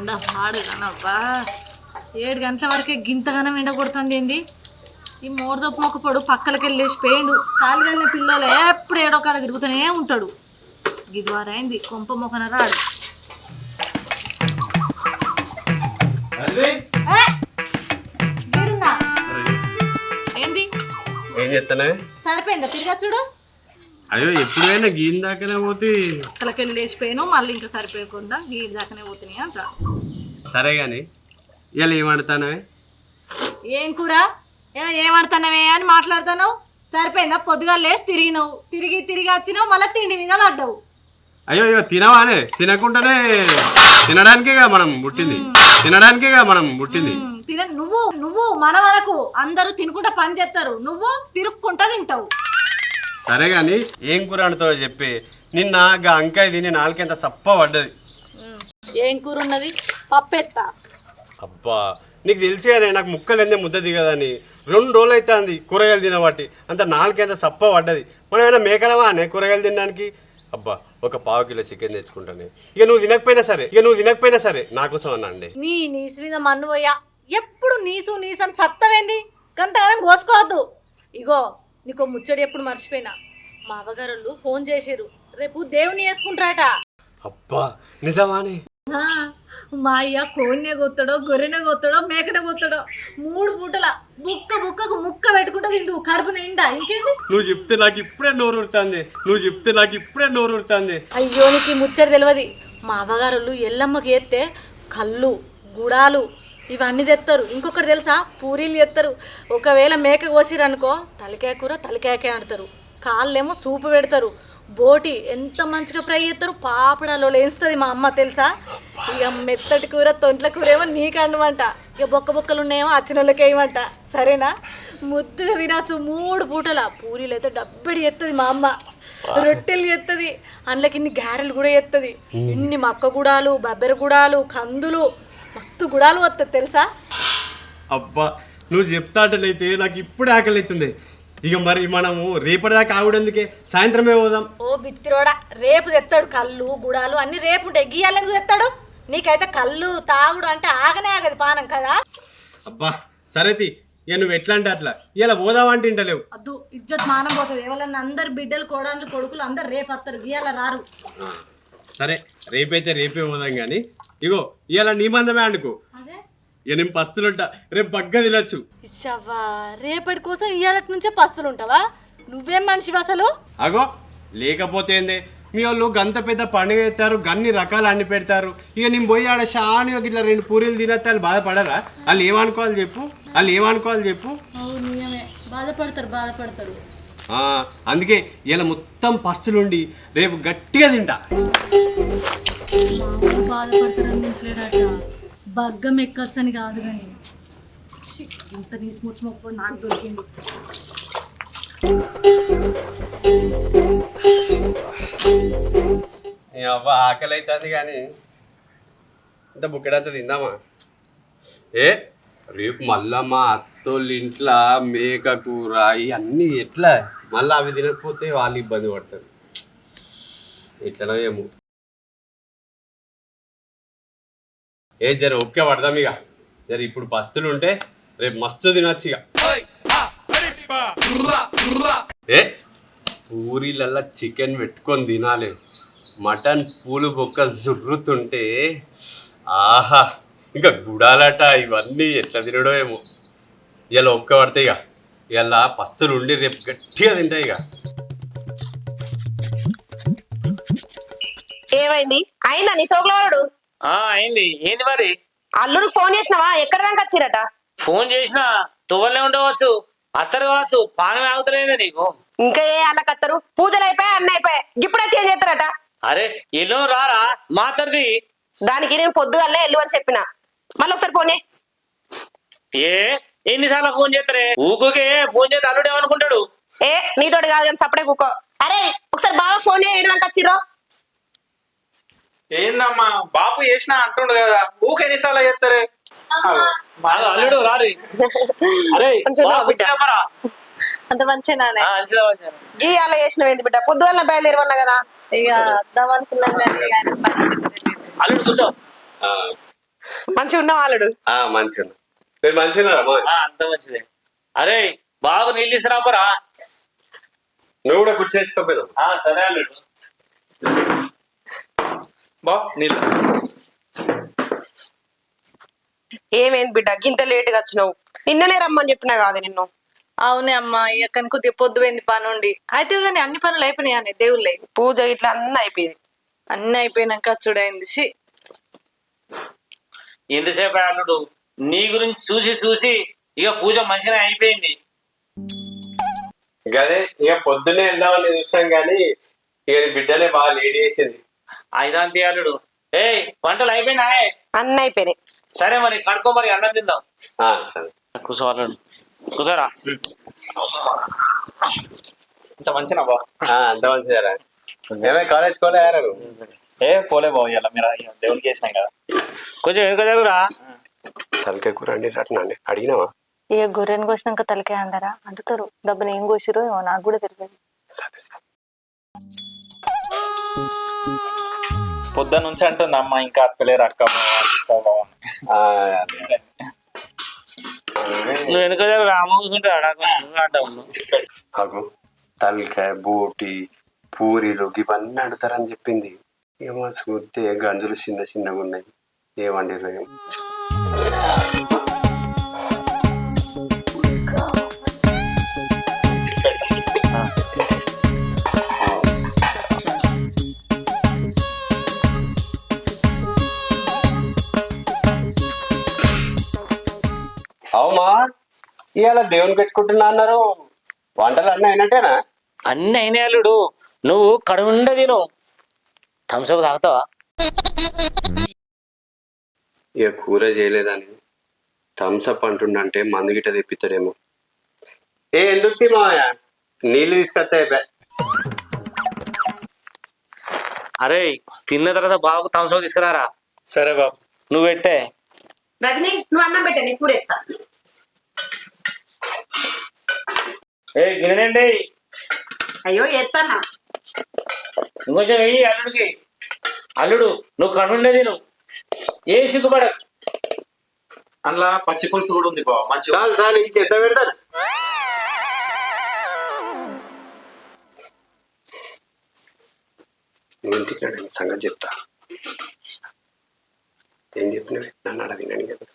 ఎండ పాడు కానబ్బా 7 గంటల వరకే గింతగానం ఎండ కొడుతుంది ఏంది ఈ మోరదొప్పు ఒక పొడు పక్కలకి వెళ్ళేసి పోయిండు కాలుగలిన పిల్లలు ఎప్పుడు ఏడో కాడ తిరుగుతూనే ఉంటాడు గిద్వారా అయింది కొంప మొక్కన రాడు ఏంది ఏం చేస్తానే సరిపోయిందా తిరిగా చూడు అయ్యో ఎప్పుడైనా గీన్ దాకానే పోతే పక్కలకి వెళ్ళేసిపోయాను మళ్ళీ ఇంకా సరిపోయకుండా గీడి దాకానే పోతున్నాయి అంట సరే కానీ ఇలా ఏమంటానవే ఏం కూర ఏమంటున్నావే అని మాట్లాడుతున్నావు సరిపోయిందా పొద్దుగా లేచి తిరిగినావు తిరిగి తిరిగి వచ్చినావు మళ్ళీ తిండి మీద పడ్డావు అయ్యో అయ్యో తినవానే తినకుండానే తినడానికేగా మనం పుట్టింది తినడానికేగా మనం పుట్టింది నువ్వు నువ్వు మన వరకు అందరూ తినుకుంటా పని చేస్తారు నువ్వు తిరుక్కుంటా తింటావు సరే కానీ ఏం కూర అంటావు చెప్పి నిన్న అంకాయ తిని నాలుకెంత సప్ప పడ్డది ఏం కూర ఉన్నది పప్పెత్తా అబ్బా నీకు తెలిసి కానీ నాకు ముక్కలు ఎందే ముద్ద దిగదని 2 రోజులు అవుతుంది కూరగాయలు తినబట్టి అంత నాలుకెంత సప్ప పడ్డది మనం ఏమైనా మేకలమా అనే కూరగాయలు తినడానికి అబ్బా ఒక ½ కిలో చికెన్ తెచ్చుకుంటాను ఇక నువ్వు తినకపోయినా సరే నా కోసం అన్నా అండి నీ నీసు మీద మన్ను పోయా ఎప్పుడు నీసు అని సత్తవేంది గంతగానం కోసుకోవద్దు ఇగో నీకో ముచ్చడి ఎప్పుడు మర్చిపోయినా మా అవ్వగారు ఫోన్ చేసిర్రు రేపు దేవుని వేసుకుంటారట అబ్బా నిజమానే మా అయ్య కోడినే కొత్తాడో గొర్రెనే కొత్తాడో మేకనే కొత్తాడో 3 పూటల బుక్కకు ముక్క పెట్టుకుంటా తింటూ కడుపు నిండా ఇంకేంది నువ్వు చెప్తే నాకు ఇప్పుడే నోరు ఉడుతుంది అయ్యో నీకు ఈ ముచ్చడి తెలియదు మా అవ్వగారు ఎల్లమ్మకి ఎత్తే కళ్ళు గుడాలు ఇవన్నీ తెస్తారు ఇంకొకటి తెలుసా పూరీలు తెస్తారు ఒకవేళ మేక కోసిరనుకో తలకాయ కూర తలకాయకే ఆడతారు కాళ్ళేమో సూపు పెడతారు బోటి ఎంత మంచిగా ఫ్రై చేస్తారు పాపడాలో వేస్తుంది మా అమ్మ తెలుసా ఇక మెత్తటి కూర తొంట్ల కూర ఏమో నీకు అండమంట ఇక బొక్కలు ఉన్నాయేమో అచ్చిన వాళ్ళకి వేయమంట సరేనా ముద్దుగా తినచ్చు 3 పూటల పూరీలు అయితే డబ్బడి ఎత్తది మా అమ్మ రొట్టెలు ఎత్తది అందులోకి ఇన్ని గారెలు కూడా ఎత్తది ఇన్ని మక్క గుడాలు బబ్బెర గుడాలు కందులు మస్తు గుడాలు వస్తుంది తెలుసా అబ్బా నువ్వు చెప్తాటలైతే నాకు ఇప్పుడే ఆకలి అవుతుంది ఇక మరి మనము రేపటిదాకా ఆవిడందుకే సాయంత్రమే పోదాం ఓ బిత్తిరోడా రేపు తెస్తాడు కళ్ళు గుడాలు అన్ని రేపు ఉంటాయి గీయాలెందుకు తెస్తాడు నీకైతే కళ్ళు తాగుడు అంటే ఆగనే ఆగది పానం కదా అబ్బా సరేతి ఇక నువ్వు ఎట్లా అంటే అట్లా ఇలా పోదామంటే ఇంటలేవు అద్దు ఇజ్జత్ మానం పోతుంది ఎవరన్నా అందరు బిడ్డలు కోడళ్ళు కొడుకులు అందరు రేపు వస్తారు గీయాల రారు సరే రేపే పోదాం కానీ ఇగో ఇవాళ నీ మందమే అనుకో అదే ఇక నేను పస్తులుంటా రేపు బగ్గ తినచ్చు ఇచ్చవ్వా రేపటి కోసం ఇయ్యాలటి నుంచే పస్తులు ఉంటావా నువ్వేం మనిషివి అసలు అగో లేకపోతే ఏందే మీ వాళ్ళు గంత పెద్ద పండుగ ఎత్తారు గన్ని రకాలు అన్ని పెడతారు ఇక నేను పోయి ఆడ షానిగా ఇట్లా 2 పూరీలు తినేస్తే వాళ్ళు బాధపడరా వాళ్ళు ఏమనుకోవాలి చెప్పు నిజమే బాధపడతారు అందుకే ఇలా మొత్తం పస్తులుండి రేపు గట్టిగా తింటా బాధపడతారని తింటలేడట బగ్గం ఎక్కచ్చని కాదు కానీ ఇంత నీసుముచ్చుమొప్పుడు నాకు దొరికింది అవ్వ ఆకలి అవుతుంది కానీ ఇంత బుక్కెడంతా తిందామా రేపు మళ్ళా మా అత్తోళ్ళ ఇంట్లో మేక కూర ఇవన్నీ ఎట్లా మళ్ళీ అవి తినకపోతే వాళ్ళు ఇబ్బంది పడతారు ఎట్లనో ఏమో జర ఓకే పడదాం ఇక జర ఇప్పుడు పస్తులు ఉంటే రేపు మస్తు తినొచ్చు ఇక పూరీలల్లా చికెన్ పెట్టుకొని తినాలి మటన్ పూలు బొక్క జుర్రుతుంటే ఆహా ఇంకా గుడాలట ఇవన్నీ ఎట్లా తినడో ఏమో ఇలా ఒక్క పడితే ఇక ఇలా పస్తులు ఉండి రేపు గట్టిగా తింటాయి ఇక ఏమైంది అయిందా నీ సోకులవాడు అయింది ఏంది మరి అల్లుడికి ఫోన్ చేసినావా ఎక్కడ దాకా వచ్చిరట ఫోన్ చేసినా తువ్వలే ఉండవచ్చు అత్తరు కావచ్చు పానం ఆగుతలేదు నీకు ఇంకా ఏ అల్లకత్తరు పూజలు అయిపోయా అన్న అయిపోయా ఇప్పుడే చేంజ్ చేస్తారట అరే ఎల్లు రారా మాతరిది దానికి నేను పొద్దుగల్లే ఎల్లు అని చెప్పిన మళ్ళీ ఒకసారి ఫోన్ ఎన్నిసార్లు ఫోన్ చేస్తారే ఊకే ఫోన్ చేస్తే అల్లుడు ఏమనుకుంటాడు నీతోటి కాదు కానీ సపడే కూకో అరే ఒకసారి బాగా ఫోన్ ఏడు దాకా వచ్చిర్రో ఏందమ్మా బాపు చేసినా అంటుండు కదా ఊకే ఎన్నిసార్లు చేస్తారే అల్లుడు రారి అరే అంత మంచిగా గీ అలా చేసినావు ఏంటి బిడ్డ పొద్దుగల బయలుదేరమన్నా కదా ఇక వద్దాం అనుకున్నాం కానీ అల్లుడు కూర్చో మంచిగా ఉన్నావు అల్లుడు. మంచిగా ఉన్నా. మీరు మంచిగా అంత మంచిదే. అరే బాబు నీళ్ళు తీసుకురాపరా. నువ్వు కూడా కుర్చీ తెచ్చుకోపోయినావు. సరే అల్లుడు. బా నీళ్ళు. ఏమైంది బిడ్డ గింత లేటుగా వచ్చినావు? నిన్ననే రమ్మని చెప్పినా కాదు నిన్ను. అవునే అమ్మా, ఇక కొద్దిగా పొద్దుపోయింది పని ఉండి. అయితే కానీ అన్ని పనులు అయిపోయినాయి దేవుళ్ళే. పూజ ఇట్లా అన్నీ అయిపోయింది. అన్ని అయిపోయినాక చూడైంది. ఎంతసేపు అల్లుడు నీ గురించి చూసి చూసి ఇక పూజ మంచిగా అయిపోయింది. గదే ఇక పొద్దున్నే వెళ్దామని చూసాం కానీ ఇక బిడ్డనే బాగా లేట్ చేసింది. అయిదాంతి అల్లుడు. వంటలు అయిపోయినా? అన్నీ అయిపోయినాయి. సరే మరి కడుకో, మరి అన్నం తిందాం. సరే కూర్చో అల్లుడు, కూర్చోరా. ఇంత మంచిగా బా. అంత మంచిదారా. ఏమే కాలేజ్ కోలే యారు? పోలే బాబు, ఇలా మీరు దేవునికి వేసినాం కదా. కొంచెం వెనుక జరుగురా. తలకాయ కూర అండి రట్నండి అడిగినావా? ఇక గొర్రెని కోసినాక తలకాయ అంటారా అంటుతారు. డబ్బుని ఏం కోసిరో ఏమో నాకు కూడా తెలియదు. సరే సరే. పొద్దున్న నుంచి అంటుంది అమ్మ ఇంకా అక్కలేరు అక్క. నువ్వు వెనుక జరుగురా. అమ్మ కూర్చుంటాడు అగు తలకాయ బోటి పూరీలు ఇవన్నీ అడుగుతారని చెప్పింది. ఏమో చూస్తే గంజులు చిన్న చిన్నగా ఉన్నాయి. ఏమండిరు ఏమో. అవుమా ఇవాళ దేవుని పెట్టుకుంటున్నా అన్నారు. వంటలు అన్నీ అయినట్టేనా? అన్ని అయినాయి అల్లుడు. నువ్వు కడుండ తిను. థమ్స్అప్ తాగుతావా? ఇక కూర చేయలేదని థమ్స్అప్ అంటుండంటే మందు గిట్ట తెప్పిస్తాడేమో. ఎందుకు మావయ్య నీళ్ళు తీసుకొస్తాయి. అరే తిన్న తర్వాత బాబుకు థమ్స్అప్ తీసుకురారా. సరే బాబు. నువ్వు పెట్టే. రజని నువ్వు అన్నం పెట్టే, నీ కూర ఎత్తా. గినండి. అయ్యో ఎత్తానా. ఇంకొంచెం వెయ్యి అల్లుడికి. అల్లుడు నువ్వు కడుండే తిను. ఏం సిగ్గుపడ. అందులో పచ్చి పులుసు కూడా ఉంది బాబు. మంచి చాలు చాలు ఇంకెంత పెడతాను. ఇంటికి సంగతి చెప్తా. ఏం చెప్పినవి నన్ను అడగినాను కదా.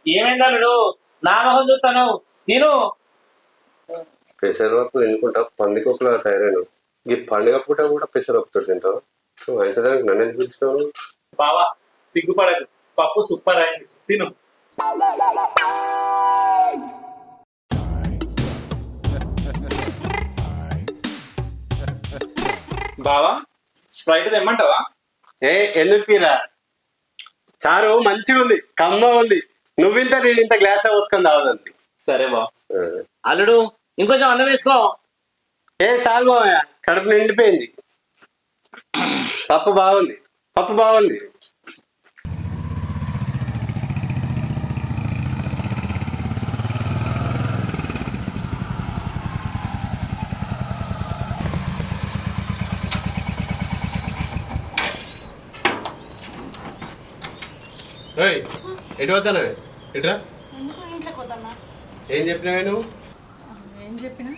ఏమైంది అల్లుడు? నా మొహం చూస్తాను. తిను. పెసరపప్పు తినుకుంటా పందికొక్కులా తయారైన. ఈ పండుగ పూట కూడా పెసరపప్పుతో తింటావు. నువ్వు అయితే దానికి నన్ను ఎందుకు పిలిచినావు? బావా సిగ్గుపడదు, పప్పు సూపర్ అయింది, తిను. బావా స్ప్రైట్ తెమ్మంటావా? ఎందుకు తీరా? చారు మంచిగా ఉంది, కమ్మ ఉంది. నువ్వింత నేను ఇంత గ్లాస్ పోసుకొని తాగదండి. సరే బావ. అల్లుడు ఇంకొంచెం అన్నం వేసుకో. చాలు బావయ్య, కడుపు నిండిపోయింది. పప్పు బాగుంది, పప్పు బాగుంది. ఎటు పోతానవే? ఎట్రా? ఏం చెప్పినావే నువ్వు? ఏం చెప్పినా?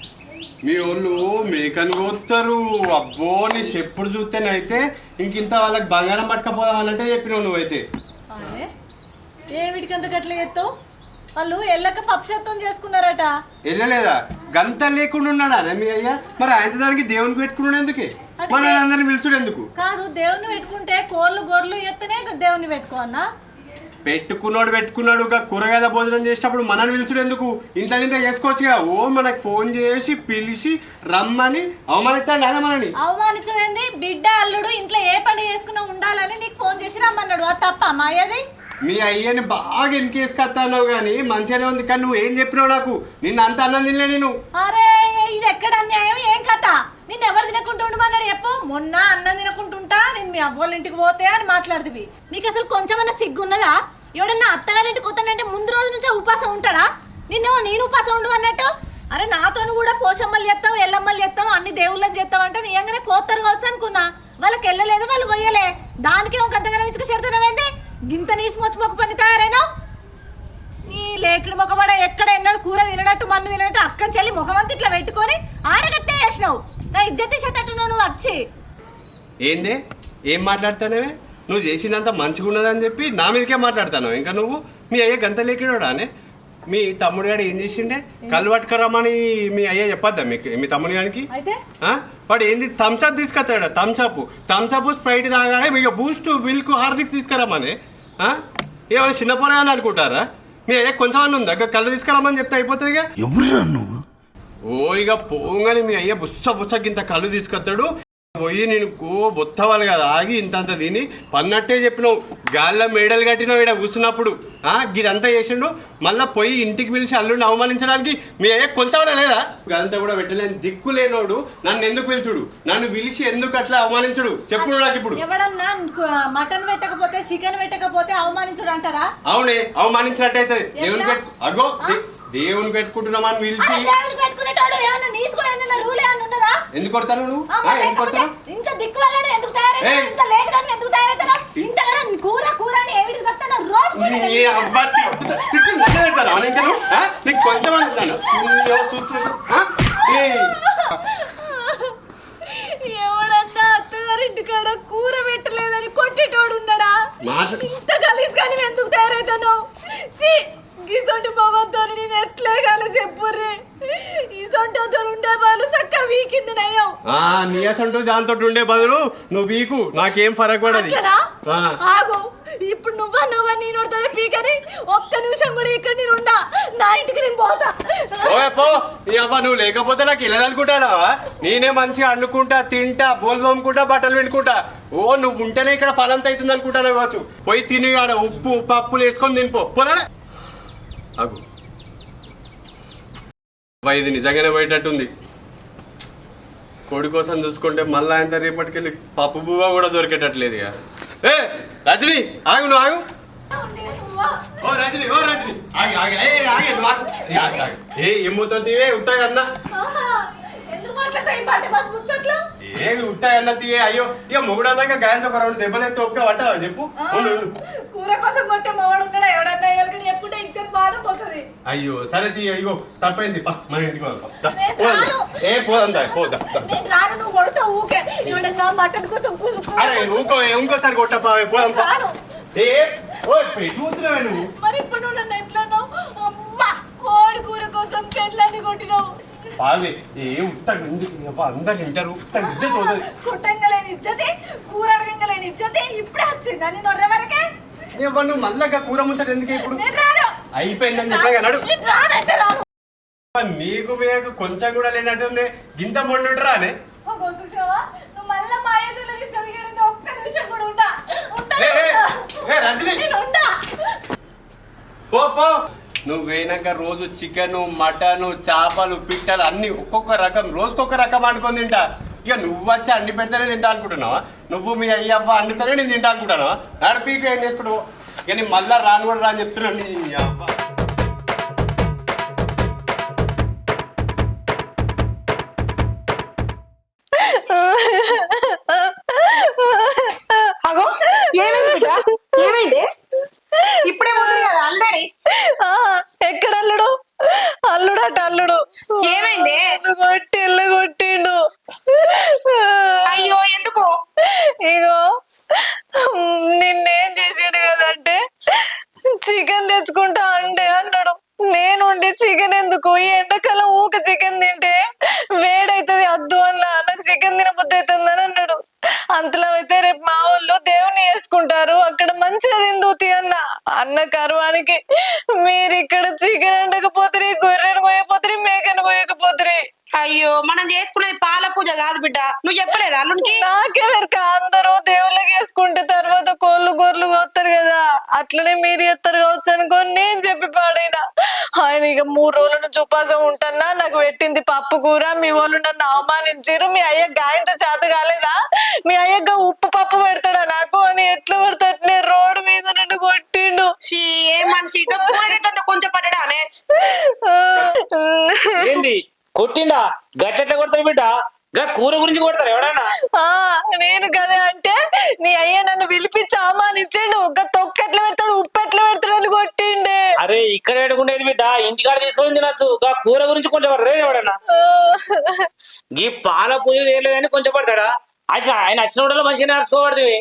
మీ వాళ్ళు మేకను కోస్తారు. అబ్బో నీ చెప్పుడు చూస్తేనైతే ఇంకింత వాళ్ళకి బంగారం పట్టుకపోదాం అన్నట్టే చెప్పినావు నువ్వైతే. అదే ఏమిటికి అంత గట్ల చేస్తావు? వాళ్ళు ఎల్లక పక్షత్వం చేసుకున్నారట. వెళ్ళలేదా? గంత లేకుండా ఉన్నాడా మీ అయ్యా? మరి ఆయన దానికి దేవునికి పెట్టుకున్నాడు ఎందుకే? మన అందరిని పిలుచుడు ఎందుకు? కాదు, దేవుని పెట్టుకుంటే కోళ్ళు గొర్రెలు ఎత్తనే దేవుని పెట్టుకో అన్నా. పెట్టుకున్నాడు కూరగాయల భోజనం చేసేటప్పుడు మనల్ని పిలుచుడు ఎందుకు? ఇంత ఇంత చేసుకోవచ్చుగా. ఓ మనకు ఫోన్ చేసి పిలిచి రమ్మని అవమానిస్తాడు ఆయన మనని. అవమానించలేంది? బిడ్డ అల్లుడు ఇంట్లో ఏ పని చేసుకున్నా ఉండాలని నీకు ఫోన్ చేసి రమ్మన్నాడు. అది తప్ప మాయది? మీ అయ్యని బాగా ఎన్కేసుకొస్తావు కానీ మంచిగానే ఉంది. కానీ నువ్వు ఏం చెప్పినావు నాకు? నిన్న అంత అన్నం తినలే నేను. అరే ఇది ఎక్కడ అన్యాయం? ఏం కథ? నిన్ను ఎవరు తినకుంటూ ఉండమన్నాడు చెప్పు. మొన్న అన్నం తినకుంటుంటా నేను మీ అవ్వోళ్ళ ఇంటికి పోతే అని మాట్లాడుతుంది. నీకు అసలు కొంచెమన్నా సిగ్గున్నదా? ఎవడన్నా అత్తగారింటికి పోతానంటే ముందు రోజు నుంచే ఉపాసం ఉంటాడా? నిన్నేమో నేను ఉపాసం ఉండమన్నట్టు. అరే నాతోను కూడా పోషమ్మలు చేస్తాం, ఎల్లమ్మలు చేస్తాం, అన్ని దేవుళ్ళని చేస్తాం అంటే నిజంగానే కోత్తరు కావచ్చు అనుకున్నా. వాళ్ళకి వెళ్ళలేదు, వాళ్ళు కొయ్యలే. దానికేమో గంతగానే విసుక చేరుతున్నావేంది? గింత నీసి మొక్క పని తయారైనా నీ లేకుడు మొక్కబడ ఎక్కడ ఎన్నడు కూర తినట్టు మన్ను తినట్టు అక్కని చెల్లి ముఖమంతా ఇట్లా పెట్టుకొని ఆడగట్టే వేసినావు నా ఇజ్జత్ తీసేటట్టున్నావు నువ్వు వచ్చి ఏందే ఏం మాట్లాడతానవే నువ్వు చేసినంత మంచిగా ఉన్నదని చెప్పి నా మీదకే మాట్లాడతాను ఇంకా నువ్వు మీ అయ్య గంత లేకిడానే మీ తమ్ముడు గారు ఏం చేసిండే కళ్ళు పట్టుకురమ్మని మీ అయ్య చెప్పొద్దా మీకు మీ తమ్ముడు గారికి అయితే వాడు ఏంది థమ్స్అప్ తీసుకొస్తాడు థమ్స్అప్ స్ప్రైట్ తాగానే మీకు బూస్ట్ మిల్క్ హార్లిక్స్ తీసుకురమ్మని ఏమైనా చిన్న పొరగానే అనుకుంటారా మీ అయ్య కొంచెం అన్న ఉందా కళ్ళు తీసుకురమ్మని చెప్తే అయిపోతుంది ఇక ఎవరురా నువ్వు ఓ ఇక పోగానే మీ అయ్య బుస్స ఇంత కళ్ళు తీసుకొస్తాడు పోయి నేను బొత్తవాలి కదా ఆగి ఇంతంత తిని పన్నట్టే చెప్పినావు గాల్లో మేడలు కట్టినావు ఇక్కడ కూర్చున్నప్పుడు ఇదంతా చేసిండు మళ్ళీ పోయి ఇంటికి పిలిచి అల్లుడిని అవమానించడానికి మీ అయ్య కొంచెం లేదా గదంతా కూడా పెట్టలేని దిక్కు లేనోడు నన్ను ఎందుకు పిలుచుడు నన్ను పిలిచి ఎందుకు అట్లా అవమానించుడు చెప్పు నాకు ఇప్పుడు ఎవడన్నా మటన్ పెట్టకపోతే చికెన్ పెట్టకపోతే అవమానించుడు అంటారా అవునే అవమానించినట్టయితే దేవుని అగో దేవుని పెట్టుకుంటున్నామని పిలిచి ఎందుకు కొడతాను నువ్వు ఎందుకు కొడతాను ఇంత దిక్కు వల్లనే ఎందుకు తయారైతే ఇంత లేకడానికి ఎందుకు తయారైతే ఇంతగా కూర కూర అని ఏమిటి చెప్తాను రోజు నీకు కొంచెం అంటున్నాను ఎవడన్నా అత్తగారింటి కాడ కూర పెట్టలేదని కొట్టేటోడు ఉన్నాడా ఇంత కలిసి కానీ ఎందుకు తయారైతాను గీసొంటి భగవంతో నేను ఎట్లే కాలే చెప్పుర్రి ఈ సొంటతో ఉండే వాళ్ళు చక్క వీకింది నయ్యం నీ అసంటూ దాంతో ఉండే బదులు నువ్వు వీకు నాకేం ఫరక్ పడదు ఆగు ఇప్పుడు నువ్వా నేనోడితోనే పీకని ఒక్క నిమిషం కూడా ఇక్కడ నేను ఉండా నా ఇంటికి నేను పోతా పో నీ అవ్వ నువ్వు లేకపోతే నాకు వెళ్ళదనుకుంటానా నేనే మంచిగా అండుకుంటా తింటా బోల్ తోముకుంటా బట్టలు వినుకుంటా ఓ నువ్వు ఉంటేనే ఇక్కడ పనంత అవుతుంది అనుకుంటాను కావచ్చు పోయి తిని ఆడ ఉప్పు పప్పులు వేసుకొని తినిపో పోనా అగు ఇది నిజంగానే పోయేటట్టుంది కోడి కోసం చూసుకుంటే మళ్ళా ఆయన రేపటికెళ్ళి పప్పు బువ్వ కూడా దొరికేటట్లేదు ఇక ఏ రజని ఆగు నువ్వు ఆగు ఓ రజని ఆగి ఆగి ఏమవుతుంది ఉత్తాయి అన్న ఉత్తాయి అన్న తీయే అయ్యో ఇక మొగుడు అన్నాక గాయంతో ఒక రెండు దెబ్బలు ఒక్క పట్టావా చెప్పు కూర కోసం కొట్టే మొగడు ఉన్నాడా ఎవడన్నా ఎవరికి ఎప్పుడే ఇచ్చేది బాగా పోతుంది అయ్యో సరే తీయ అయ్యో తప్పైంది మన ఇంటికి ఏ పోదా నువ్వు కొడతా ఊకే ఎవడన్నా మటన్ కోసం అరే ఇంకోసారి కొట్టపా పోదాం నువ్వు మరి ఇప్పుడు నువ్వు నన్ను ఎట్లా కోడి కూర కోసం పెళ్ళని కొట్టినావు అందరు తింటారు కుట్టంగలేని ఇచ్చతే కూర అడగంగలేని ఇచ్చతే ఇప్పుడే వచ్చిందా నేను ఒర్రే వరకే నువ్వు మళ్ళా కూర ముంచడు ఎందుకు ఇప్పుడు అయిపోయిందని చెప్పాడు నీకు మీకు కొంచెం కూడా లేనట్టుంది గింత మొండురా అనే నువ్వు మళ్ళా మా ఎదురులో తీసుకు ఒక్క నిమిషం కూడా ఉంటా పో నువ్వు వేయనాక రోజు చికెను మటను చేపలు పిట్టలు అన్ని ఒక్కొక్క రకం రోజుకొక రకం అనుకొని తింటా ఇక నువ్వు వచ్చి అండి పెడితేనే తింటా అనుకుంటున్నావా నువ్వు మీ అయ్యవ్వ అండితేనే నేను తింటా అనుకుంటానా నడిపీక ఏం చేసుకుంటావు ఇక నీ మళ్ళా రాను కూడా రాని చెప్తున్నాను నీ అవ్వ అగో ఏమైంది ఇప్పుడే ఉంది కదా ఆల్రెడీ ఎక్కడ అల్లుడు అల్లుడట అల్లుడు ఏమైంది కొట్టిండు అయ్యో ఎందుకు ఇగో నిన్నేం చేసాడు కదంటే చికెన్ తెచ్చుకుంటా అంటే అన్నాడు నేనుండి చికెన్ ఎందుకు ఈ ఎండాకాలం ఊక చికెన్ తింటే వేడైతుంది అద్దు అన్న నాకు చికెన్ తినబుద్ధి అవుతుందని అన్నాడు అంతలో అయితే రేపు మా వాళ్ళు దేవుని వేసుకుంటారు అక్కడ మంచిగా తిందుతి అన్న కరువానికి మీరు ఇక్కడ చికెన్ వండకపోతే గొర్రెను కోయకపోతే మేకను కోయకపోతే అయ్యో మనం చేసుకునేది పాల పూజ కాదు బిడ్డ నువ్వు చెప్పలేదు అల్లునికి నాకే వెరక అందరూ దేవుళ్ళకి వేసుకుంటే తర్వాత కోళ్ళు గొర్రెలు కోస్తారు కదా అట్లనే మీరు ఎత్తారు కావచ్చు అనుకోని నేను చెప్పి పాడైనా ఆయన ఇక 3 రోజుల నుంచి ఉపాసం ఉంటానా నాకు పెట్టింది పప్పు కూర మీ వాళ్ళు నన్ను అవమానించారు మీ అయ్య గాయంతో చేత కాలేదా మీ అయ్యగా ఉప్పు పప్పు పెడతాడా నాకు అని ఎట్లా పెడతాడు రోడ్డు మీద నన్ను కొట్టిండు ఏ మనిషి కొంచెం పడ్డానే ఏంది కొట్టిండా గట్టెట్లా కొడతాడు బిడ్డ గా కూర గురించి కొడతారు ఎవడన్నా ఆ, నేను కదా అంటే నీ అయ్య నన్ను పిలిపించి అవమానించాడు. ఒక తొక్క ఎట్లా పెడతాడు, ఉప్పు ఎట్లా పెడతాడు అని కొట్టిండే. అరే ఇక్కడ పెట్టుకుంటేది బిడ్డ ఇంటికాడ తీసుకొని తినచ్చు గా కూర గురించి కొంచెం రే ఎవడన్నా ఈ పాల పూజ చేయలేదని కొంచెం పడతాడా అసలు ఆయన వచ్చిన కూడా మంచిగా నేర్చుకోబడుతుంది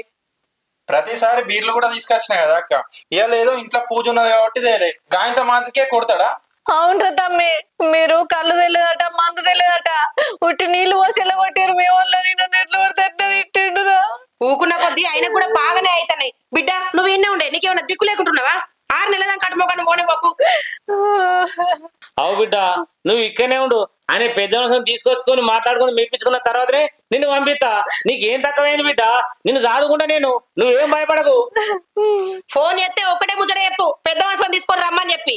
ప్రతిసారి బీర్లు కూడా తీసుకొచ్చినా కదా అక్క ఇవాళ ఏదో ఇంట్లో పూజ ఉన్నది కాబట్టి తేలే గాయంత మాటకే కొడతాడా అవునరా తమ్మి, మీరు కళ్ళు తెలియదట, మందు తెలియదట, ఉట్టి నీళ్లు పోసి ఎలా కొట్టారు మీ వాళ్ళని. నన్ను ఎట్లా పడితే అట్లా తిట్టిండురా. ఊకున్న కొద్దీ అయినా కూడా బాగానే అవుతున్నాయి. బిడ్డ నువ్వు ఇన్నే ఉండే, నీకేమన్నా దిక్కు లేకుంటున్నావా? 6 నెలల దాకా కట్టుమోకాన్ని పోనే పోకు. అవు బిడ్డ నువ్వు ఇక్కడనే ఉండు ఆయన పెద్ద మనుషులు తీసుకొచ్చుకొని మాట్లాడుకొని మెప్పించుకున్న తర్వాతనే నిన్ను పంపిస్తా. నీకేం తక్కువైంది బిడ్డ, నిన్ను చదువుకుంటా నేను, నువ్వేం భయపడకు. ఫోన్ చేస్తే ఒక్కటే ముచ్చట చెప్పు, పెద్ద మనుషులను తీసుకొని రమ్మని చెప్పి.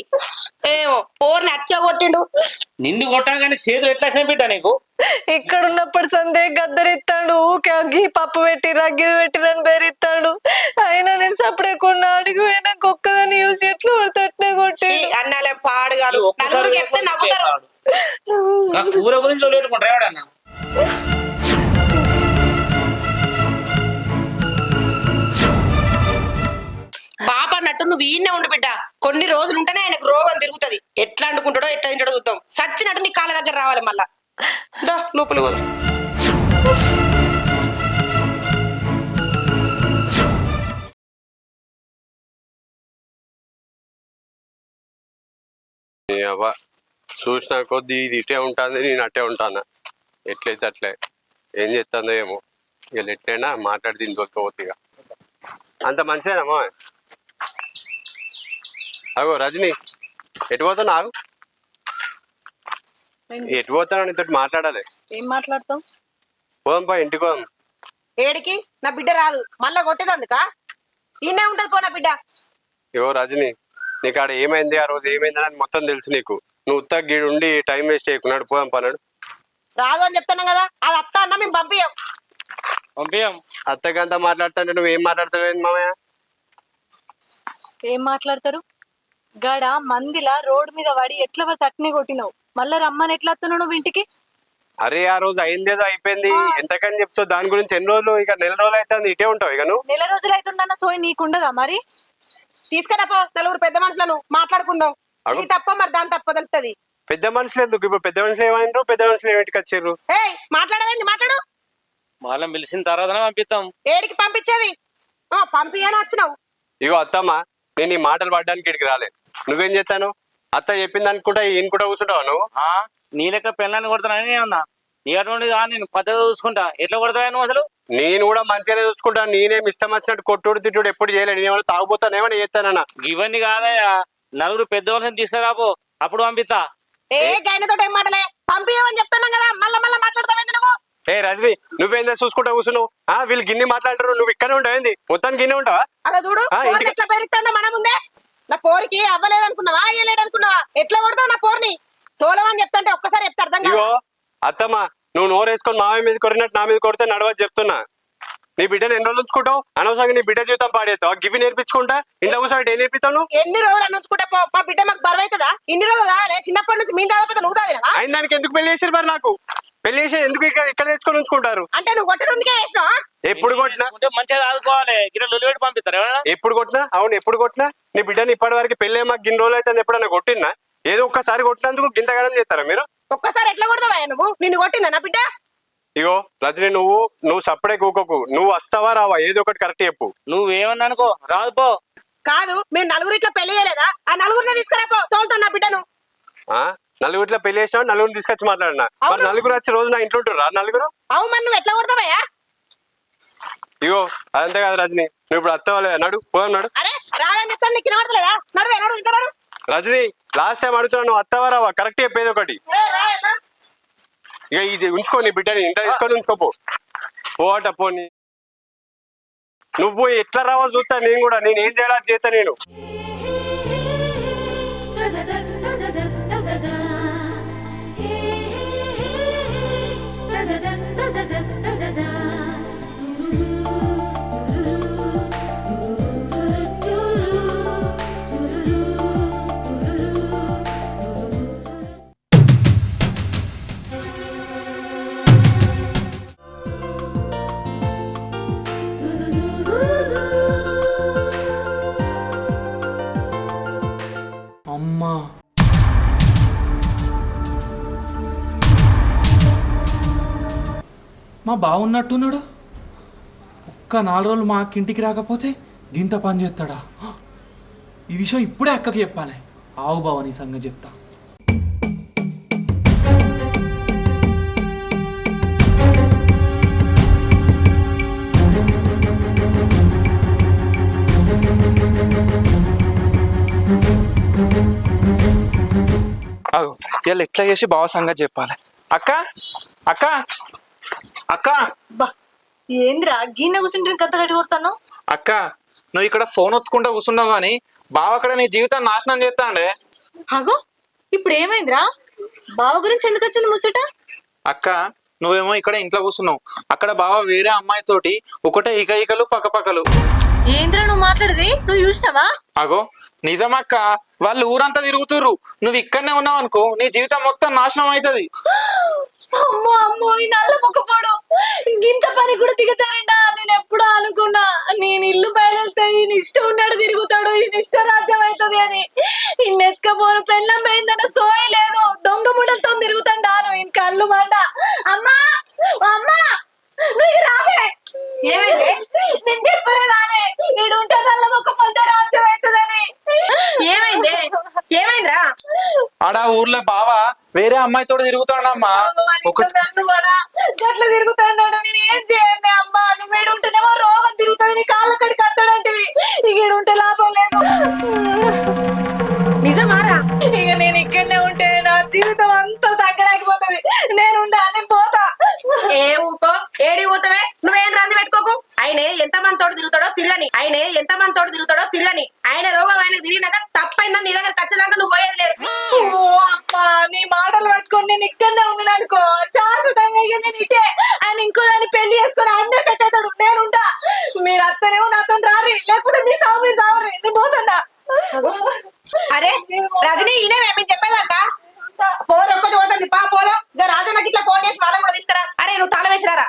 ఏమో పోర్ని అట్లా కొట్టిండు. నిన్ను కొట్టాను కానీ చేతులు ఎట్లా వచ్చినాయి బిడ్డ నీకు? ఇక్కడ ఉన్నప్పుడు సందే గద్దరిస్తాడు, ఊకే అగ్గి పప్పు పెట్టి రగ్గిది పెట్టిరని బెరిస్తాడు. అయినా నేను సపడే కొన్న అడిగి పోయినా ఒక్కదాన్ని యూజ్ ఎట్లా పడితే అట్లే కొట్టి అన్నాలే పాడుగాడు. నలుగురికి చెప్తే నవ్వుతారు. ఆ కూర గురించి వదిలేట్టుకుంటా ఎవడన్నా బాప అన్నట్టు నువ్వు ఈయనే ఉండు బిడ్డ. కొన్ని రోజులు ఉంటేనే ఆయనకు రోగం తిరుగుతుంది. ఎట్లా అంటుకుంటాడో ఎట్లా తింటాడో చూద్దాం. సచ్చినట్టు నీ కాళ్ళ దగ్గర రావాలి మళ్ళా. లోపలి పోదాం. చూసిన కొద్దీ ఇది ఇటే ఉంటుంది, నేను అట్టే ఉంటాను. ఎట్లయితే అట్లే ఏం చేస్తుందో ఏమో. ఇక ఎట్లయినా మాట్లాడి దీన్ని దొరకపోతే ఇక అంత మంచిదేనమ్మా. అగో రజని, ఎటు పోతున్నా? ఆగు, ఎటు పోతున్నా? నీతో మాట్లాడాలి. ఏం మాట్లాడతాం? పోదాంపా, ఇంటికి పోదాం. ఏడికి? నా బిడ్డ రాదు, మళ్ళా కొట్టేదందుకా? ఈయనే ఉంటది పో నా బిడ్డ. ఇగో రజని, నీకు ఆడ ఏమైంది, ఆ రోజు ఏమైందని అని మొత్తం తెలుసు నీకు. నువ్వు ఉత్తా గీడు ఉండి టైం వేస్ట్ చేయకున్నాడు. పోదాం పన్నాడు. రాదు అని చెప్తాను కదా, అది అత్త అన్న మేము పంపించాం. అత్తగంతా మాట్లాడుతుంటే నువ్వు ఏం మాట్లాడతావు మామయ్య? ఏం మాట్లాడతారు? గడ మందిలా రోడ్డు మీద పడి ఎట్లా పడితే అట్నే కొట్టినావు. మళ్ళా రమ్మని ఎట్లా వస్తున్నావు నువ్వు ఇంటికి? అరే ఆ రోజు అయిందేదో అయిపోయింది, ఎంతకని చెప్తావు దాని గురించి? ఎన్ని రోజులు, ఇక నెల రోజులు అయితే ఇటే ఉంటావు. ఇక నువ్వు నెల రోజులు అవుతుందన్న సోయి నీకుండదా మరి? తీసుకురాపో నలుగురు పెద్ద మనుషులను మాట్లాడుకుందాం. ఇది తప్ప మరి దాని తప్ప తెలుస్తుంది. పెద్ద మనుషులు ఎందుకు? ఇప్పుడు పెద్ద మనుషులు ఏమైనారు, పెద్ద మనుషులు ఏమిటికి వచ్చారు? మాట్లాడవేంది? మాట్లాడు. వాళ్ళని పిలిచిన తర్వాత పంపిస్తాం. ఏడికి పంపించేది? పంపియని వచ్చినావు. ఇగో అత్తమ్మ, నేను ఈ మాటలు పడడానికి ఇక్కడికి రాలేదు. నువ్వేం చేస్తాను? అత్త చెప్పింది అనుకుంటా ఈయన కూడా కూర్చుంటావా నువ్వు? నీ లెక్క పెళ్ళాన్ని కొడతానని అన్నా. నీ అటువంటి నేను పద్ధతి చూసుకుంటా. ఎట్లా కొడతావా నువ్వు అసలు? నేను కూడా మంచిగానే చూసుకుంటా. నేనేం ఇష్టం వచ్చినట్టు కొట్టుడు తిట్టుడు ఎప్పుడు చేయలేదు. నేనేమైనా తాగుపోతానేమని చేస్తానన్నా. ఇవన్నీ కాదయ్యా, నలుగురు పెద్ద వాళ్ళని తీసుకురాపో, అప్పుడు పంపిస్తా. గైనతో ఏం మాటలే, పంపియమని చెప్తున్నాం కదా, మళ్ళా మళ్ళా మాట్లాడతావేంది నువ్వు? రజని, నువ్వేందా చూసుకుంటా కూర్చున్నావు? వీళ్ళు గిన్ని మాట్లాడరు, నువ్వు ఇక్కడే ఉంటావేంది? మొత్తానికి గిన్నె ఉంటావా? అలా చూడు, ఎట్లా పెరుగుతాడో మన ముందే. నా పోరికి అవ్వలేదు అనుకున్నావా, అయ్యలేడు అనుకున్నావా? ఎట్లా కొడతావు నా పోరిని? తోలమని చెప్తాంటే ఒక్కసారి చెప్తా అర్థం కాదు. ఇగో అత్తమ్మ, నువ్వు నోరేసుకొని మామయ్య మీద కొరినట్టు నా మీద కొడితే నడవని చెప్తున్నా. నీ బిడ్డను ఎన్ని రోజులు ఉంచుకుంటావు? అనవసరంగా నీ బిడ్డ జీవితం పాడేస్తావు. గివి నేర్పించుకుంటా ఇంట్లో కూర్చొని ఏం నేర్పిస్తావు? ఎన్ని రోజులు ఉంచుకుంటే మా బిడ్డ మాకు బరువు అవుతుందా? ఇన్ని రోజులు కావాలి, చిన్నప్పటి నుంచి మేము దాదాపు నువ్వు దాదినా? అయిన దానికి ఎందుకు పెళ్లి చేసారు మరి? నాకు పెళ్లి చేసి ఎందుకు ఇక్కడ తెచ్చుకొని ఉంచుకుంటారు? అంటే నువ్వు కొట్టడానికే చేసినావా? ఎప్పుడు కొట్టినా మంచిగా ఆదుకోవాలి. గిన్నెలు పంపిస్తారు. ఎప్పుడు కొట్టినా? అవును, ఎప్పుడు కొట్టినా? నీ బిడ్డని ఇప్పటి వరకు పెళ్ళే మాకు గిన్ని రోజులు అయితే ఎప్పుడన్నా కొట్టినా? ఏదో ఒక్కసారి కొట్టినందుకు గింతగడం చేస్తారా మీరు? ఒక్కసారి ఎట్లా కొడతావా నువ్వు? నిన్ను కొట్టిందా నా బిడ్డ? ఇగో రజని, నువ్వు సప్పుడే కూకోకు. నువ్వు వస్తావా రావా? ఏదో ఒకటి కరెక్ట్ చెప్పు. నువ్వేమన్నా అనుకో, రాదు పో. కాదు, మేము నలుగురు ఇట్లా పెళ్లి చేయలేదా? ఆ నలుగురిని తీసుకురాపో, తోలుతాను నా బిడ్డను. నలుగురిలో పెళ్లి చేసినా నలుగురిని తీసుకొచ్చి మాట్లాడినా. మరి నలుగురు వచ్చి రోజు నా ఇంట్లో ఉంటురా నలుగురు? అవు మరి నువ్వు ఎట్లా కొడతావయ్యా? ఇగో అదంతే కాదు రజని, నువ్వు ఇప్పుడు వస్తావా? నడు పోదాం, నడు. అరే రాదని చెప్తాను, నీకు వినబడతలేదా? నడువే, నడు, ఇంకా నడు. రజని, లాస్ట్ టైం అడుగుతున్నా, నువ్వు వస్తావా రావా? కరెక్ట్ చెప్పేది ఒకటి. ఇక ఇది ఉంచుకో, నీ బిడ్డని ఇంట్లో తీసుకొని ఉంచుకోపో. పోట పోని, నువ్వు ఎట్లా రావో చూస్తా నేను కూడా. నేను ఏం చేయాలో అది చేస్తా నేను. మా బాగున్నట్టున్నాడు. ఒక్క 4 రోజులు మా ఇంటికి రాకపోతే గింత పని చేస్తాడా? ఈ విషయం ఇప్పుడే అక్కకి చెప్పాలి. ఆవు బావ నీ సంగతి చెప్తా. ఇవాళ ఎట్లా చేసి బావ సంగతి చెప్పాలి. అక్క అక్క అక్క బా ఏంద్రా గిన్నె కూర్చుంటే కథ కట్టి కొడతాను. అక్క నువ్వు ఇక్కడ ఫోన్ ఒత్తుకుంటా కూర్చున్నావు కానీ బావ అక్కడ నీ జీవితాన్ని నాశనం చేస్తాండే. అగో ఇప్పుడు ఏమైందిరా? బావ గురించి ఎందుకు వచ్చింది ముచ్చట? అక్క నువ్వేమో ఇక్కడ ఇంట్లో కూర్చున్నావు, అక్కడ బావ వేరే అమ్మాయితోటి ఒకటే ఈకలు పక్కపక్కలు. ఏంద్రా నువ్వు మాట్లాడేది? నువ్వు చూసినావా? అగో నిజమక్క, వాళ్ళు ఊరంతా తిరుగుతుర్రు. నువ్వు ఇక్కడనే ఉన్నావు అనుకో నీ జీవితం మొత్తం నాశనం అవుతుంది. అమ్మో అమ్మో ఈ నల్ల మొక్కపోవడం ఇంత పని కూడా దిగచారండా. నేను ఎప్పుడో అనుకున్నా నేను ఇల్లు బయలుతే ఈయన ఇష్టం ఉన్నాడు తిరుగుతాడు, ఈయన ఇష్ట రాజ్యం అవుతుంది అని. ఈ నెత్కపోను పెళ్ళం పోయిందన్న సోయ లేదు, దొంగ ముడలతో తిరుగుతాడు. ఈయన కళ్ళు మాట. అమ్మా అమ్మా నువ్వు రావే. ఏమైంది? నేను చెప్పలే రానే, నేను ఉంటే నల్ల మొక్కపోతే రాజ్యం అవుతుందని. ఏమైంది? ఏమైందిరా? ఆడ ఊర్లో బావ వేరే అమ్మాయితో తిరుగుతాడమ్మా. గట్ల తిరుగుతాడు. నేను ఏం చేయండి అమ్మా? నువ్వు ఏడు ఉంటేనేమో రోగం తిరుగుతుంది, నీ కాళ్ళ కడికి అత్తాడంటివి. ఇక ఈడు ఉంటే లాభం లేదు. నిజమారా? ఇక నేను ఇక్కడనే ఉంటే నా జీవితం అంతా సంకరాకిపోతుంది. నేను పోతా. ఏ ఊకో ఏడి ఊతవే, నువ్వేం రంది పెట్టుకోకు. ఆయన ఎంత మంది తోడు తిరుగుతాడో తిరగని, ఆయన రోగం ఆయన తిరిగినాక తప్పైందని నీ దగ్గర ఖచ్చితంగా నువ్వు పోయేది లేదు. ఓ అమ్మా నీ మాటలు పట్టుకొని నేను ఇక్కడనే ఉన్నాను అనుకో శాశ్వతంగా. ఇక నేను ఇటే ఆయన ఇంకో దాన్ని పెళ్లి చేసుకొని అన్నే సెట్ అవుతాడు. నేనుంటా. మీరు అత్తనేమో నాతో రారి, లేకపోతే మీ సాగు మీరు సావరి. నేను పోతున్నా. అరే రజనీ ఈయన మేము చెప్పేదాకా ఫోన్ ఒక్కది పోతుంది. పోదాం. ఇక రాజన్నకి ఇట్లా ఫోన్ చేసి వాళ్ళని కూడా తీసుకురా. అరే నువ్వు తాళం వేసిరారా.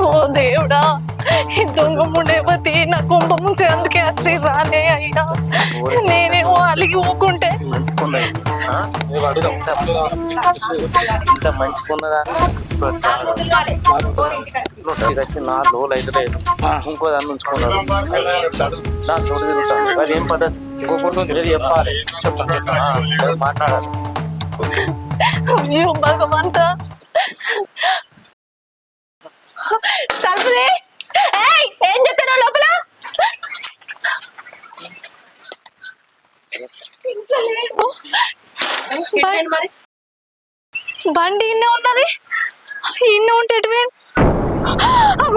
ఓ దేవుడా, ఈ దొంగ ముండేపతి నా కుంభ ముంచే అందుకే వచ్చి రాలే అయ్యా. నేనేమో అలిగి ఊకుంటే మంచుకున్నదా వచ్చి 4 రోజులు అయితే లేదు. ఇంకో దాన్ని ఉంచుకున్నాడు. నా తోడు తిరుగుతాను. అది ఏం పద్ధతి? ఇంకొకటి చెప్పాలి, మాట్లాడాలి. అయ్యో భగవంతా. తలుపుది. ఏం చెప్తాను లోపల? మరి బండి ఇన్నే ఉన్నది. ఇన్నే ఉంటే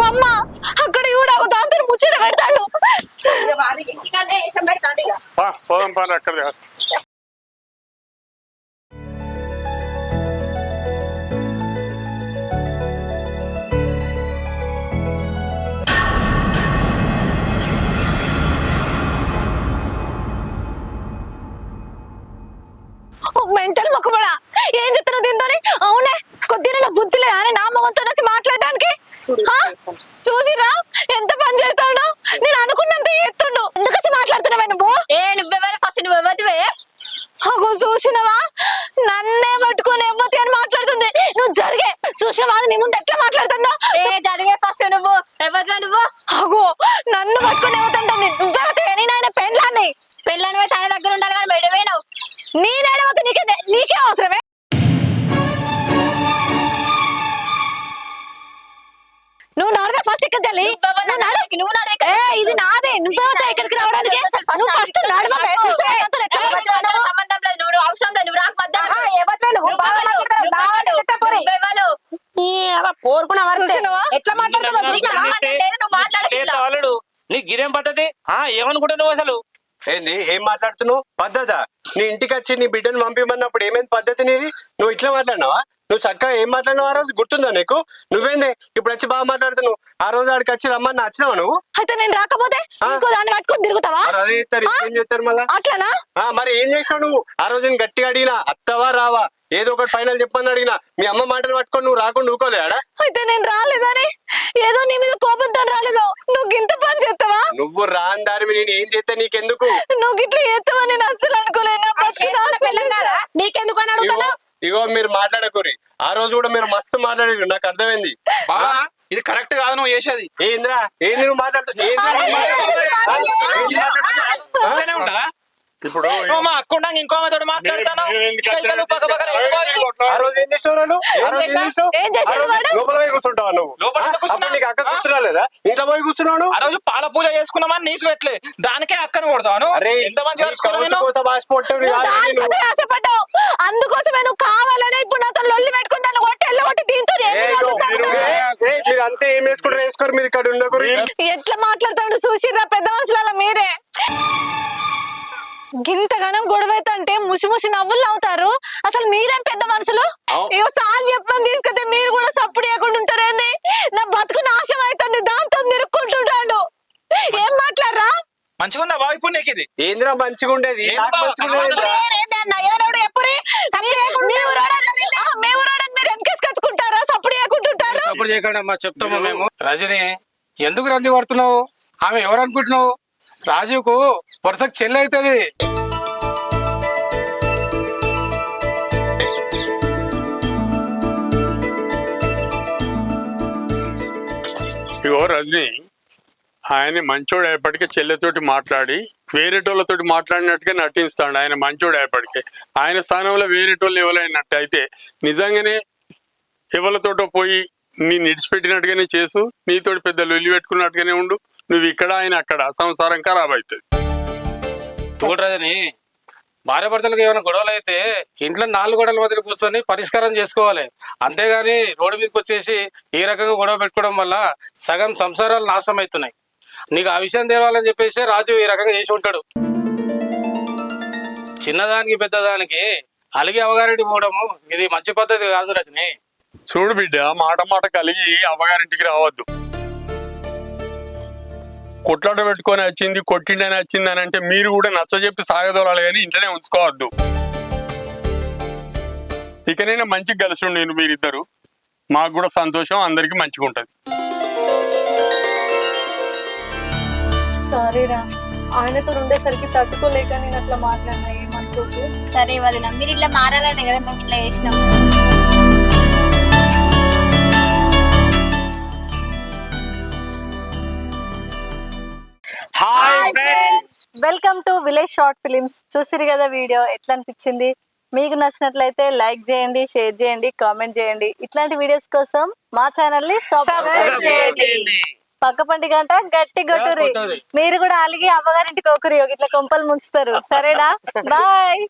అమ్మ అక్కడ కూడా దాంతో ముచ్చట పెడతాడు. ఇంటికనే వేషం పెడతాడు. ఇక పోదాం పాలు అక్కడ. మెంటల్ మొక్కబడా ఏం చెప్తున్నావు దీంతో? అవునే కొద్దిగా నా బుద్ధి లేదా అని నా మొగంతో వచ్చి మాట్లాడడానికి? చూసిరా ఎంత పని చేస్తాడు. నేను అనుకున్నంత చేస్తుండు. ఎందుకు మాట్లాడుతున్నావా నువ్వు? నువ్వెవరు ఫస్ట్? నువ్వెవరివే? అగో చూసినవా, నన్నే పట్టుకొని ఎవ్వతి అని మాట్లాడుతుంది. నువ్వు జరిగే చూసినవా నీ ముందు ఎట్లా మాట్లాడుతుందో? జరిగే ఫస్ట్ నువ్వు ఎవరివే? నువ్వు అగో నన్ను పట్టుకొని ఎవతంటుంది. నువ్వెవతే? నేను ఆయన పెళ్ళాన్ని తన దగ్గర ఉండాలి కానీ మెడవేనావు. నేనేడవతే నీకే అవసరమే? నువ్వు నడవే ఫస్ట్ ఇక్కడ తల్లి. ఇది నాదే. నువ్వెవతే ఇక్కడికి రావడానికి? నువ్వు ఫస్ట్ నడవే. సంబంధం లేదు. నువ్వు అవసరం లేదు. నువ్వు ఎట్లా మాట్లాడుతున్నావు? నీకు గిరేం పద్ధతి? ఏమనుకుంటా నువ్వు అసలు? ఏంది ఏం మాట్లాడుతున్నావు? పద్ధత? నీ ఇంటికి వచ్చి నీ బిడ్డను పంపిమన్నప్పుడు ఏమైంది పద్ధతి నీది? నువ్వు ఇట్లా మాట్లాడినావా? నువ్వు చక్కగా ఏం మాట్లాడినావు ఆ రోజు గుర్తుందా నీకు? నువ్వేంది ఇప్పుడు వచ్చి బాగా మాట్లాడుతున్నావు? ఆ రోజు ఆడికి వచ్చి రమ్మని నచ్చినావు నువ్వు. అయితే నేను రాకపోతే ఇంకో దాన్ని పట్టుకొని తిరుగుతావా? అదే చెప్తారు, ఏం చెప్తారు మళ్ళా? అట్లనా? మరి ఏం చేసినావు నువ్వు? ఆ రోజు నేను గట్టిగా అడిగినా అత్తవా రావా? ఏదో ఒకటి ఫైనల్ చెప్పని అడిగినా మీ అమ్మ మాటలు పట్టుకొని నువ్వు రాకుండా ఊకోలే ఆడ. అయితే నేను రాలేదని ఏదో నీ మీద కోపంతో రాలేదో నువ్వు గింత పని చేస్తావా? నువ్వు రాని దారి మీద నేను ఏం చేస్తే నీకెందుకు? నువ్వు గిట్లా చేస్తావని నేను అస్సలు అనుకోలేనా. పెళ్ళం కదా నీకెందుకు అని అడుగుతాను. ఇగో మీరు మాట్లాడకూరి. ఆ రోజు కూడా మీరు మస్తు మాట్లాడారు, నాకు అర్థమైంది. బావా ఇది కరెక్ట్ కాదు నువ్వు చేసేది. ఏంద్రా ఏంది నువ్వు ఉంటా ఇప్పుడు మా అక్క ఉండంగా ఇంకో తోడు మాట్లాడతాను. ఆ రోజు ఏం చేసావు? ఏం చేశాడు వాడు? లోపల పోయి కూర్చుంటావా నువ్వు? నీకు అక్క కూర్చురాలేదా? ఇంట్లో పోయి కూర్చున్నాను. ఆ రోజు పాల పూజ చేసుకున్నామని నీసు పెట్టలే, దానికే అక్కను కొడతాను. అరే ఎంత మంచిగా దానికోసమే ఆశపడ్డావు, అందుకోసమే నువ్వు కావాలనే ఇప్పుడు నాతో లొల్లి పెట్టుకున్నాను. కొట్టి దీంతో మీరు అంతే ఏం వేసుకుంటారు వేసుకోరు, మీరు ఇక్కడ ఉండకూరు. ఎట్లా మాట్లాడుతాడు చూసిర్రా పెద్ద మనుషుల మీరే. గింతగానం గొడవైతే అంటే ముసి ముసి నవ్వులు అవుతారు. అసలు మీరేం పెద్ద మనుషులు? ఇగో సార్లు చెప్పని తీసుకొస్తే మీరు కూడా సప్పుడు చేయకుండా ఉంటారేంది? నా బతుకు నాశనం అవుతుంది, దాంతో నిరుక్కుంటుంటాడు. ఏం మాట్లాడరా? మంచిగా ఉందా బావ ఇప్పుడు నీకు ఇది? ఏంద్రా మంచిగా ఉండేది? మీరు వెనకేసుకొచ్చుకుంటారా? సప్పుడు చేయకుంటుంటారు. సపోర్ట్ చేయకండి అమ్మా, చెప్తాము మేము. రజని ఎందుకు రంది పడుతున్నావు? ఆమె ఎవరు అనుకుంటున్నావు? రాజీవ్కు వరుసకు చెల్లి అవుతుంది. ఇగో రజని, ఆయన మంచోడు అయ్యేపటికే చెల్లెతోటి మాట్లాడి వేరేటోళ్ళతోటి మాట్లాడినట్టుగా నటిస్తాడు. ఆయన మంచోడు అయ్యేపటికే ఆయన స్థానంలో వేరేటోళ్ళు ఎవరైనట్టు అయితే నిజంగానే ఎవరితోటో పోయి నేను ఇడిచిపెట్టినట్టుగానే చేసు, నీతోటి పెద్ద లొల్లి పెట్టుకున్నట్టుగానే ఉండు. నువ్వు ఇక్కడ ఆయన అక్కడ, సంసారం ఖరాబ్ అవుతుంది. చూడు రజని, భార్య భర్తలకు ఏమైనా గొడవలు అయితే ఇంట్లో 4 గోడల మధ్య కూర్చొని పరిష్కారం చేసుకోవాలి. అంతేగాని రోడ్డు మీదకి వచ్చేసి ఈ రకంగా గొడవ పెట్టుకోవడం వల్ల సగం సంసారాలు నాశనం అవుతున్నాయి. నీకు ఆ విషయం తేవాలని చెప్పేసి రాజు ఈ రకంగా చేసి ఉంటాడు. చిన్నదానికి పెద్దదానికి అలిగి అవగారెడ్డి పోవడము ఇది మంచి పద్ధతి కాదు రజని. చూడు బిడ్డ, మాట మాట కలిగి అమ్మగారింటికి రావద్దు. కొట్లాట పెట్టుకొని వచ్చింది, కొట్టిండని వచ్చింది అని అంటే మీరు కూడా నచ్చజెప్పి సాగదోలాలి కానీ ఇంట్లోనే ఉంచుకోవద్దు. ఇకనైనా మంచిగా కలిసి ఉండి మీరిద్దరు, మాకు కూడా సంతోషం, అందరికి మంచిగా ఉంటది. సారీరా, ఆయనతో ఉండేసరికి తట్టుకోలేక నేను అట్లా మాట్లాడినా, ఏమనుకోకు. సరే వదిన, మీరు ఇట్లా మారాలనే కదా మేము ఇట్లా చేసినాం. Welcome to village short films. చూసిరు కదా వీడియో, ఎట్లా అనిపించింది? మీకు నచ్చినట్లయితే లైక్ చేయండి, షేర్ చేయండి, కామెంట్ చేయండి. ఇట్లాంటి వీడియోస్ కోసం మా ఛానల్ ని సబ్స్క్రైబ్ చేయండి. పక్కపంటి గంట గట్టి కొట్టురి. మీరు కూడా అలిగి అమ్మగారింటికి ఒకరి ఇట్లా కొంపలు ముంచుతారు. సరేనా? బాయ్.